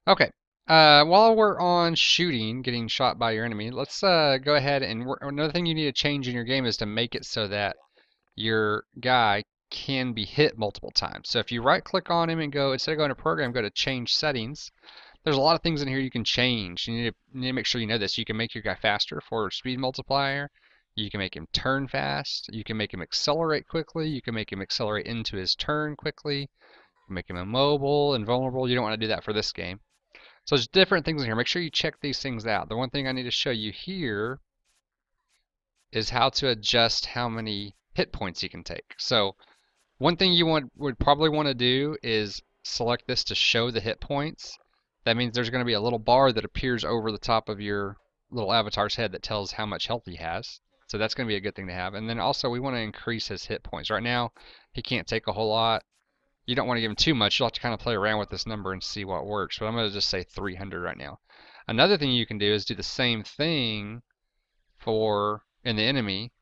Okay. While we're on shooting, getting shot by your enemy, let's go ahead and another thing you need to change in your game is to make it so that your guy can be hit multiple times. So if you right click on him and go, instead of going to program, go to change settings. There's a lot of things in here you can change. You need to make sure you know this. You can make your guy faster, forward speed multiplier. You can make him turn fast. You can make him accelerate quickly. You can make him accelerate into his turn quickly. You can make him immobile, invulnerable. You don't want to do that for this game. So there's different things in here. Make sure you check these things out. The one thing I need to show you here is how to adjust how many hit points you can take. So one thing you would probably want to do is select this to show the hit points. That means there's going to be a little bar that appears over the top of your little avatar's head that tells how much health he has. So that's going to be a good thing to have. And then also we want to increase his hit points. Right now he can't take a whole lot. You don't want to give him too much. You'll have to kind of play around with this number and see what works. But I'm going to just say 300 right now. Another thing you can do is do the same thing for in the enemy.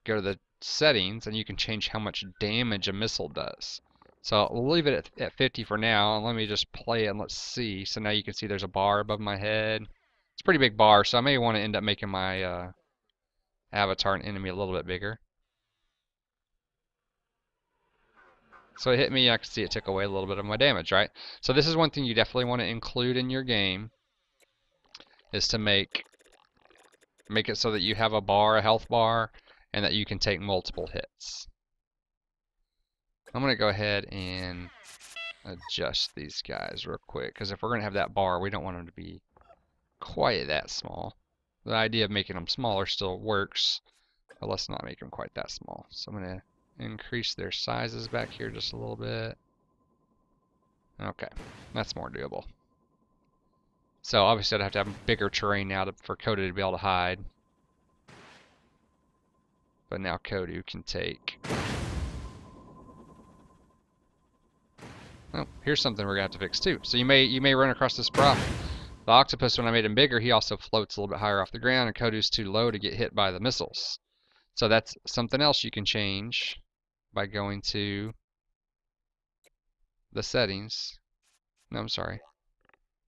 Go to the settings and you can change how much damage a missile does. So we'll leave it at 50 for now, and let me just play it and let's see. So now you can see there's a bar above my head. It's a pretty big bar, so I may want to end up making my avatar and enemy a little bit bigger. So it hit me, I can see it took away a little bit of my damage, right? So this is one thing you definitely want to include in your game, is to make it so that you have a bar, a health bar, and that you can take multiple hits. I'm going to go ahead and adjust these guys real quick, because if we're going to have that bar, we don't want them to be quite that small. The idea of making them smaller still works, but let's not make them quite that small. So I'm going to increase their sizes back here just a little bit. Okay, that's more doable. So obviously I'd have to have bigger terrain now for Kodu to be able to hide. But now Kodu can take... Oh, here's something we're gonna have to fix too. So you may run across this problem. The octopus, when I made him bigger, he also floats a little bit higher off the ground, and Kodu's too low to get hit by the missiles. So that's something else you can change by going to the settings. No, I'm sorry.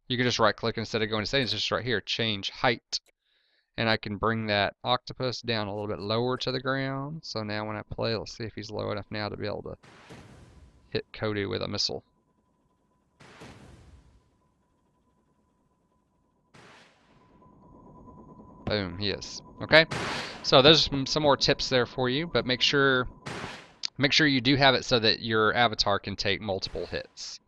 You can just right click instead of going to settings, just right here, change height. And I can bring that octopus down a little bit lower to the ground. So now when I play, let's see if he's low enough now to be able to hit Kodu with a missile. Boom, he is. Okay, so there's some more tips there for you, but make sure you do have it so that your avatar can take multiple hits.